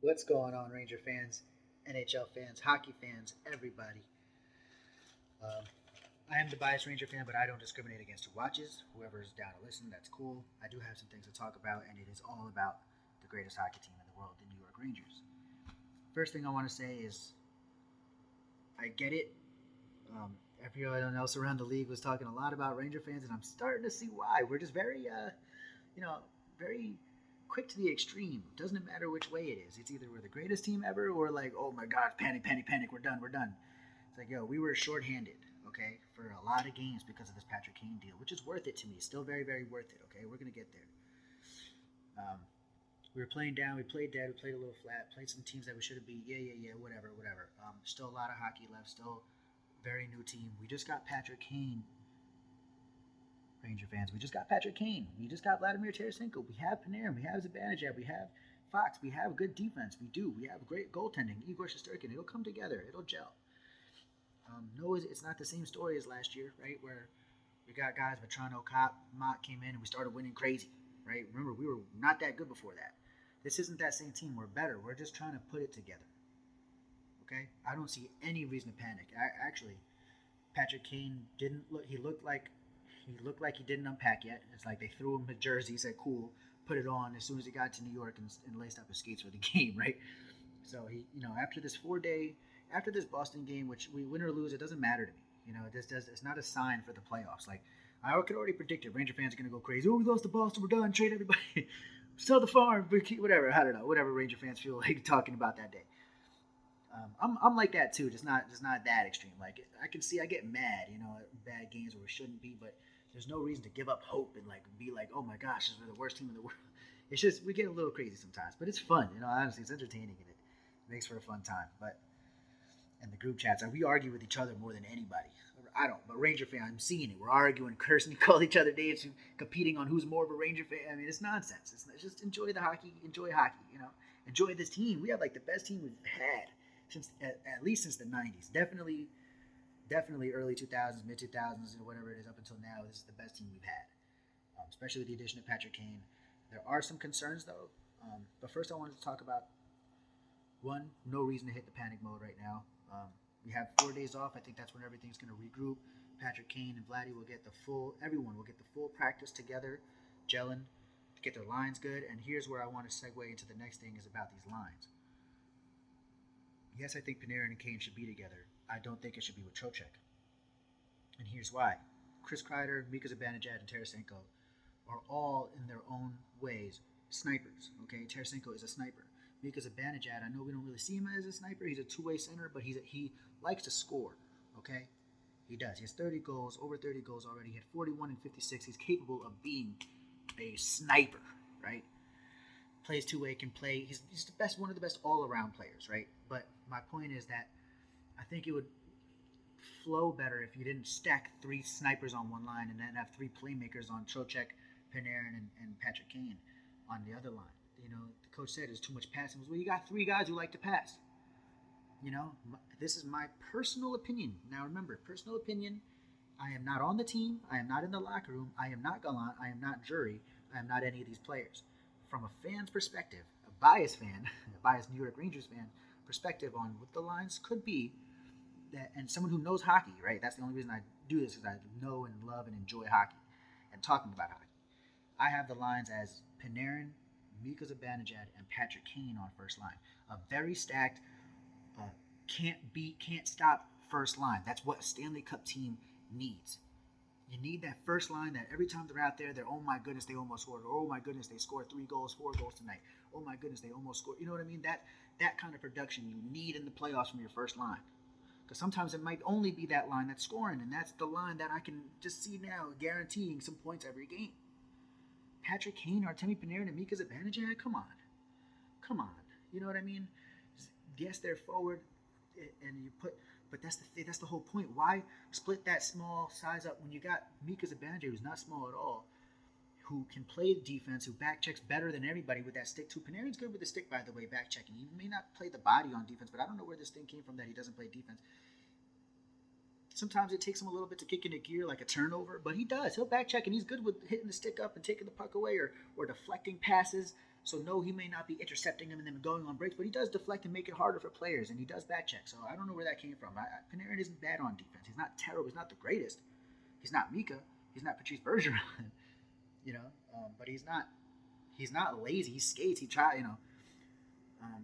What's going on, Ranger fans, NHL fans, hockey fans, everybody? Um, I am the biased Ranger fan, but I don't discriminate against who watches. Whoever's down to listen, that's cool. I do have some things to talk about, and it is all about the greatest hockey team in the world, the New York Rangers. First thing I want to say is I get it. Um, Everyone else around the league was talking a lot about Ranger fans, and I'm starting to see why. We're just very, you know, very quick to the extreme. Doesn't matter which way it is. It's either we're the greatest team ever or like, oh my God, panic, panic, panic. We're done. We're done. It's like, yo, we were shorthanded, okay, for a lot of games because of this Patrick Kane deal, which is worth it to me. It's still very, very worth it. Okay, we're gonna get there. We were playing down. We played dead. We played a little flat. Played some teams that we should have beat. Yeah. Whatever, whatever. Still a lot of hockey left. Still very new team. We just got Patrick Kane. Ranger fans, we just got Patrick Kane. We just got Vladimir Tarasenko. We have Panarin. We have Zibanejad. We have Fox. We have good defense. We do. We have great goaltending. Igor Shesterkin. It'll come together. It'll gel. No, it's not the same story as last year, right? Where we got guys, Vetrano, Cop, Mott came in, and we started winning crazy, right? Remember, we were not that good before that. This isn't that same team. We're better. We're just trying to put it together. Okay? I don't see any reason to panic. Actually, Patrick Kane didn't look. He looked like he didn't unpack yet. It's like they threw him a jersey, said cool, put it on as soon as he got to New York and laced up his skates for the game, right? So after this Boston game, which we win or lose, it doesn't matter to me. It's not a sign for the playoffs. Like I could already predict it. Ranger fans are gonna go crazy. Oh, we lost to Boston. We're done. Trade everybody. Sell the farm. Whatever. I don't know. Whatever Ranger fans feel like talking about that day. I'm like that too, just not that extreme. Like I get mad, at bad games where we shouldn't be, but there's no reason to give up hope and like be like, oh my gosh, this is the worst team in the world. It's just we get a little crazy sometimes, but it's fun. Honestly, it's entertaining and it makes for a fun time. But in the group chats, we argue with each other more than anybody. I don't, but Ranger fan, I'm seeing it. We're arguing, cursing, call each other names, competing on who's more of a Ranger fan. I mean, it's nonsense. It's just enjoy the hockey, enjoy hockey. Enjoy this team. We have like the best team we've had since at least since the '90s. Definitely early 2000s, mid 2000s, whatever it is up until now. This is the best team we've had, especially with the addition of Patrick Kane. There are some concerns though, but first I wanted to talk about one. No reason to hit the panic mode right now. We have 4 days off. I think that's when everything's going to regroup. Patrick Kane and Vladdy will get everyone will get the full practice together, gelling, to get their lines good. And here's where I want to segue into the next thing is about these lines. Yes, I think Panarin and Kane should be together. I don't think it should be with Trocheck. And here's why. Chris Kreider, Mika Zibanejad, and Tarasenko are all in their own ways snipers. Okay, Tarasenko is a sniper. Mika Zibanejad, I know we don't really see him as a sniper. He's a two-way center, but he likes to score. Okay, he does. He has 30 goals, over 30 goals already. He had 41 and 56. He's capable of being a sniper, right? Plays two-way, can play. He's the best, one of the best all-around players, right? But my point is that I think it would flow better if you didn't stack three snipers on one line and then have three playmakers on Trocheck, Panarin, and Patrick Kane on the other line. The coach said there's too much passing. Well, you got three guys who like to pass. This is my personal opinion. Now remember, personal opinion. I am not on the team. I am not in the locker room. I am not Gallant. I am not Jury. I am not any of these players. From a fan's perspective, a biased fan, a biased New York Rangers fan perspective on what the lines could be, and someone who knows hockey, right? That's the only reason I do this, is I know and love and enjoy hockey and talking about hockey. I have the lines as Panarin, Mika Zibanejad, and Patrick Kane on first line. A very stacked, can't stop first line. That's what a Stanley Cup team needs. You need that first line that every time they're out there, they're, oh my goodness, they almost scored. Or, oh my goodness, they scored 3 goals, 4 goals tonight. Oh my goodness, they almost scored. You know what I mean? That kind of production you need in the playoffs from your first line. Because sometimes it might only be that line that's scoring, and that's the line that I can just see now guaranteeing some points every game. Patrick Kane, Artemi Panarin, and Mika Zibanejad, come on. You know what I mean? Yes, they're forward, and you put, but that's the whole point. Why split that small size up when you got Mika Zibanejad, who's not small at all, who can play defense, who back checks better than everybody with that stick too. Panarin's good with the stick, by the way, back checking. He may not play the body on defense, but I don't know where this thing came from that he doesn't play defense. Sometimes it takes him a little bit to kick into gear, like a turnover, but he does. He'll back check, and he's good with hitting the stick up and taking the puck away or deflecting passes. So no, he may not be intercepting them and then going on breaks, but he does deflect and make it harder for players, and he does back check. So I don't know where that came from. Panarin isn't bad on defense. He's not terrible. He's not the greatest. He's not Mika. He's not Patrice Bergeron. But he's not. He's not lazy. He skates. He tries.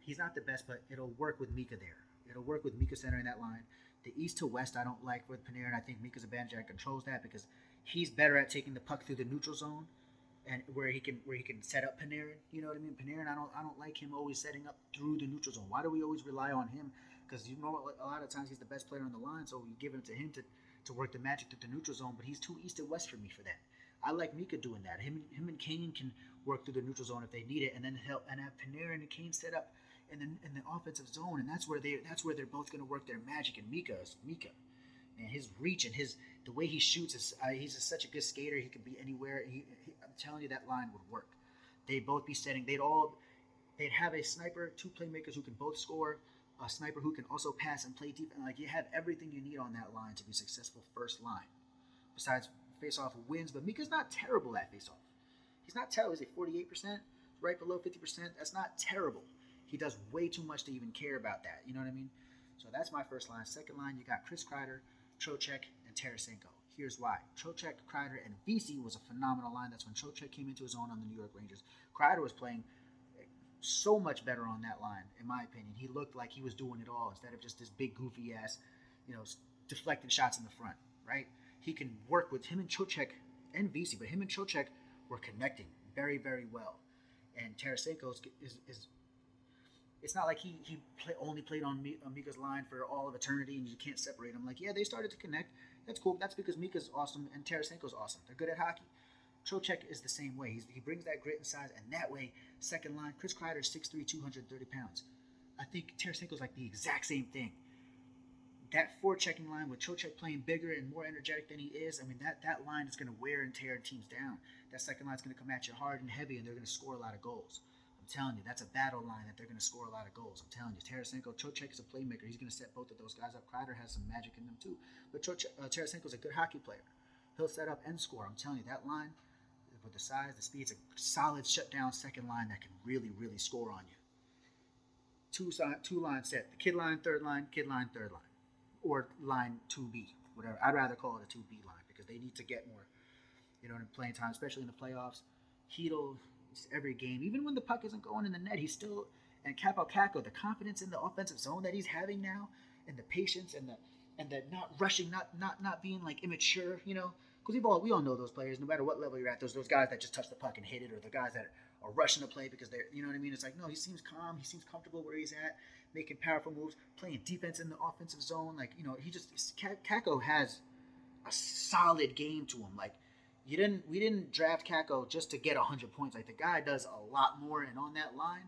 He's not the best, but it'll work with Mika there. It'll work with Mika centering that line. The east to west, I don't like with Panarin. I think Mika's advantage controls that because he's better at taking the puck through the neutral zone, and where he can set up Panarin. You know what I mean? Panarin, I don't like him always setting up through the neutral zone. Why do we always rely on him? Because a lot of times he's the best player on the line, so we give it to him to work the magic through the neutral zone. But he's too east and west for me for that. I like Mika doing that. Him and Kane can work through the neutral zone if they need it, and then have Panarin and Kane set up in the offensive zone, and that's where they're both going to work their magic. And Mika, and his reach and the way he shoots is he's such a good skater. He could be anywhere. I'm telling you, that line would work. They'd both be setting. They'd have a sniper, two playmakers who can both score, a sniper who can also pass and play defense. Like, you have everything you need on that line to be successful first line. Besides face-off wins, but Mika's not terrible at face-off. He's not terrible. He's at 48%, right below 50%. That's not terrible. He does way too much to even care about that. You know what I mean? So that's my first line. Second line, you got Chris Kreider, Trocheck, and Tarasenko. Here's why. Trocheck, Kreider, and VC was a phenomenal line. That's when Trocheck came into his own on the New York Rangers. Kreider was playing so much better on that line, in my opinion. He looked like he was doing it all instead of just this big goofy ass, deflecting shots in the front, right? He can work with him and Trocheck and VC, but him and Trocheck were connecting very, very well. And Tarasenko is it's not like he only played on Mika's line for all of eternity and you can't separate them. Like, yeah, they started to connect. That's cool. That's because Mika's awesome and Tarasenko's awesome. They're good at hockey. Trocheck is the same way. He brings that grit and size, and that way, second line, Chris Kreider, 6'3", 230 pounds. I think Tarasenko's like the exact same thing. That forechecking line with Trocheck playing bigger and more energetic than he is, I mean, that line is going to wear and tear teams down. That second line is going to come at you hard and heavy, and they're going to score a lot of goals. I'm telling you, that's a battle line that they're going to score a lot of goals. I'm telling you, Tarasenko, Trocheck is a playmaker. He's going to set both of those guys up. Kreider has some magic in them too. But Tarasenko's a good hockey player. He'll set up and score. I'm telling you, that line, with the size, the speed, it's a solid shutdown second line that can really, really score on you. Two line set. The kid line, third line, third line. Or line 2B, whatever. I'd rather call it a 2B line because they need to get more, playing time, especially in the playoffs. Hedl, every game, even when the puck isn't going in the net, he's still, and Kako, the confidence in the offensive zone that he's having now, and the patience and the not rushing, not being like immature, because we all know those players, no matter what level you're at, those guys that just touch the puck and hit it, or the guys that are rushing to play because they're, you know what I mean? It's like, no, he seems calm, he seems comfortable where he's at, making powerful moves, playing defense in the offensive zone. Like, Kako has a solid game to him. Like, we didn't draft Kako just to get 100 points. Like, the guy does a lot more, and on that line,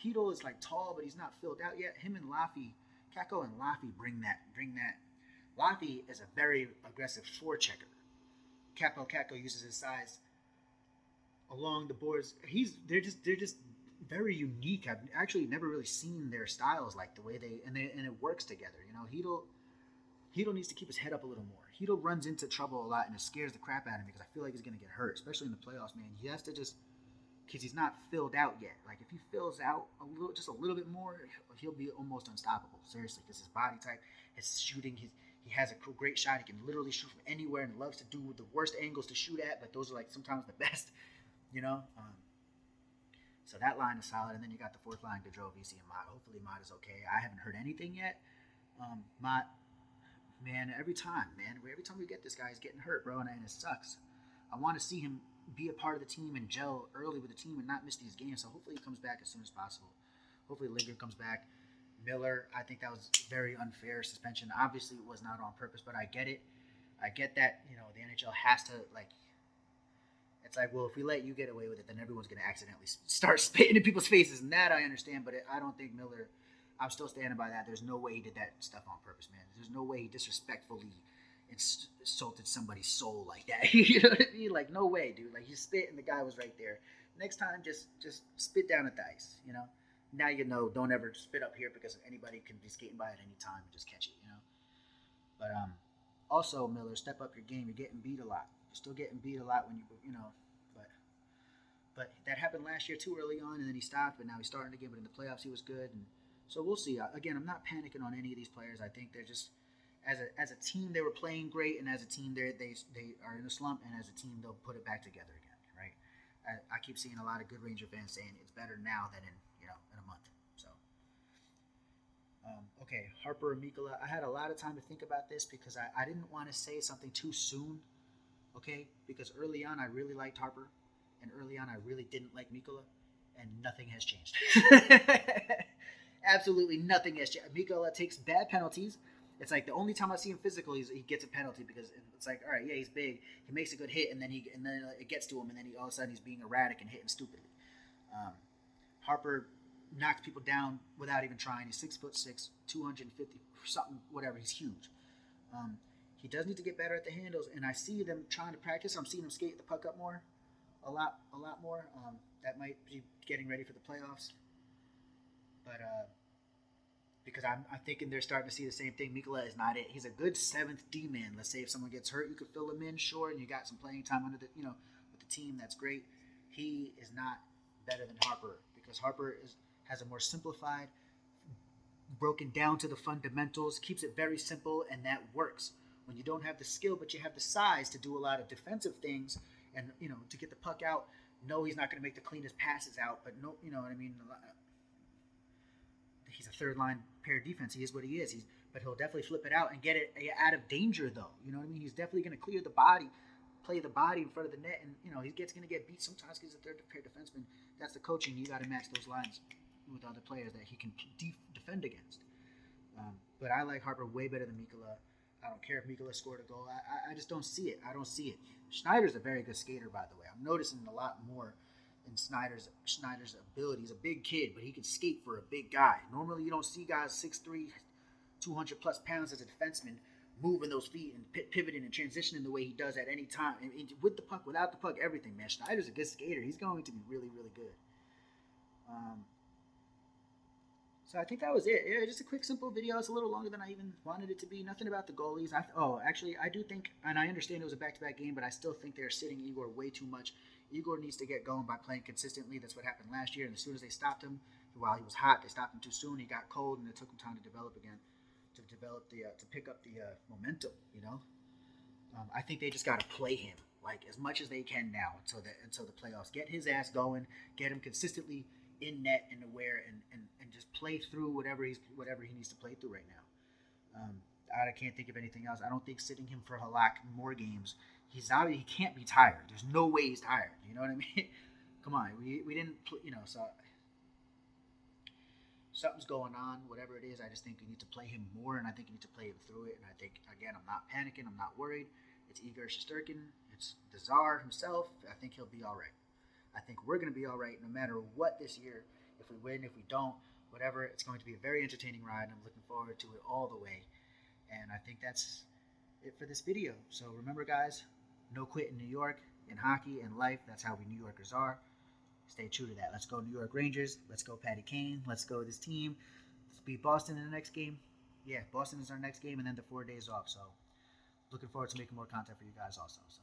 Hedl is like tall, but he's not filled out yet. Him and Laffy, Kako and Laffy bring that. Laffy is a very aggressive forechecker. Kako uses his size along the boards. They're just very unique. I've actually never really seen their styles like the way and it works together. Hedl needs to keep his head up a little more. Hedl runs into trouble a lot and it scares the crap out of me because I feel like he's gonna get hurt, especially in the playoffs. Man, he has to just, because he's not filled out yet. Like, if he fills out just a little bit more, he'll be almost unstoppable. Seriously, because his body type, his shooting, he has a great shot. He can literally shoot from anywhere and loves to do the worst angles to shoot at, but those are like sometimes the best. So that line is solid, and then you got the fourth line, Gaudreau, VC, and Mott. Hopefully Mott is okay. I haven't heard anything yet. Mott, man, every time we get this guy, he's getting hurt, bro, and it sucks. I want to see him be a part of the team and gel early with the team and not miss these games, so hopefully he comes back as soon as possible. Hopefully Linger comes back. Miller, I think that was very unfair suspension. Obviously it was not on purpose, but I get it. I get that, the NHL has to, like, it's like, well, if we let you get away with it, then everyone's going to accidentally start spitting in people's faces. And that I understand, but I don't think Miller, I'm still standing by that. There's no way he did that stuff on purpose, man. There's no way he disrespectfully insulted somebody's soul like that. You know what I mean? Like, no way, dude. Like, you spit and the guy was right there. Next time, just spit down at the ice, Now don't ever spit up here because anybody can be skating by at any time and just catch it, But also, Miller, step up your game. You're getting beat a lot. You're still getting beat a lot when but But that happened last year too early on, and then he stopped. But now he's starting again. But in the playoffs, he was good. And so we'll see. Again, I'm not panicking on any of these players. I think they're just as a team they were playing great, and as a team they are in a slump, and as a team they'll put it back together again. Right? I keep seeing a lot of good Ranger fans saying it's better now than in a month. So. Okay, Harper and Mikola. I had a lot of time to think about this because I didn't want to say something too soon. Okay, because early on I really liked Harper, and early on I really didn't like Mikola, and nothing has changed. Absolutely nothing has changed. Mikola takes bad penalties. It's like the only time I see him physical, he gets a penalty because it's like, all right, yeah, he's big. He makes a good hit, and then it gets to him, and then all of a sudden he's being erratic and hitting stupidly. Harper knocks people down without even trying. He's 6'6", 250 something, whatever. He's huge. He does need to get better at the handles, and I see them trying to practice. I'm seeing him skate the puck up more, a lot more. That might be getting ready for the playoffs. But because I'm thinking they're starting to see the same thing. Mikola is not it. He's a good 7th D-man. Let's say if someone gets hurt, you could fill him in, sure, and you got some playing time under with the team. That's great. He is not better than Harper because Harper has a more simplified, broken down to the fundamentals, keeps it very simple, and that works. When you don't have the skill, but you have the size to do a lot of defensive things and, to get the puck out. No, he's not going to make the cleanest passes out, but no, you know what I mean? He's a third-line pair defense. He is what he is. But he'll definitely flip it out and get it out of danger, though. You know what I mean? He's definitely going to clear the body, play the body in front of the net, and, he's going to get beat sometimes because he's a third-pair defenseman. That's the coaching. You got to match those lines with other players that he can defend against. But I like Harper way better than Mikola. I don't care if Mikola scored a goal. I just don't see it. I don't see it. Schneider's a very good skater, by the way. I'm noticing a lot more in Schneider's ability. He's a big kid, but he can skate for a big guy. Normally, you don't see guys 6'3", 200-plus pounds as a defenseman moving those feet and pivoting and transitioning the way he does at any time. And with the puck, without the puck, everything, man. Schneider's a good skater. He's going to be really, really good. So I think that was it. Yeah, just a quick, simple video. It's a little longer than I even wanted it to be. Nothing about the goalies. Actually, I do think, and I understand it was a back-to-back game, but I still think they're sitting Igor way too much. Igor needs to get going by playing consistently. That's what happened last year. And as soon as they stopped him, while he was hot, they stopped him too soon. He got cold, and it took him time to develop again, to pick up the momentum. I think they just got to play him like as much as they can now until the playoffs. Get his ass going. Get him consistently in net and aware and just play through whatever he needs to play through right now. I can't think of anything else. I don't think sitting him for a lot more games. He can't be tired. There's no way he's tired. You know what I mean? Come on, we didn't so something's going on. Whatever it is, I just think we need to play him more, and I think you need to play him through it. And I think again, I'm not panicking. I'm not worried. It's Igor Shesterkin. It's the Tsar himself. I think he'll be all right. I think we're going to be all right no matter what this year. If we win, if we don't, whatever, it's going to be a very entertaining ride. I'm looking forward to it all the way. And I think that's it for this video. So remember, guys, no quit in New York, in hockey, in life. That's how we New Yorkers are. Stay true to that. Let's go New York Rangers. Let's go Patty Kane. Let's go this team. Let's beat Boston in the next game. Yeah, Boston is our next game, and then the 4 days off. So looking forward to making more content for you guys also. So.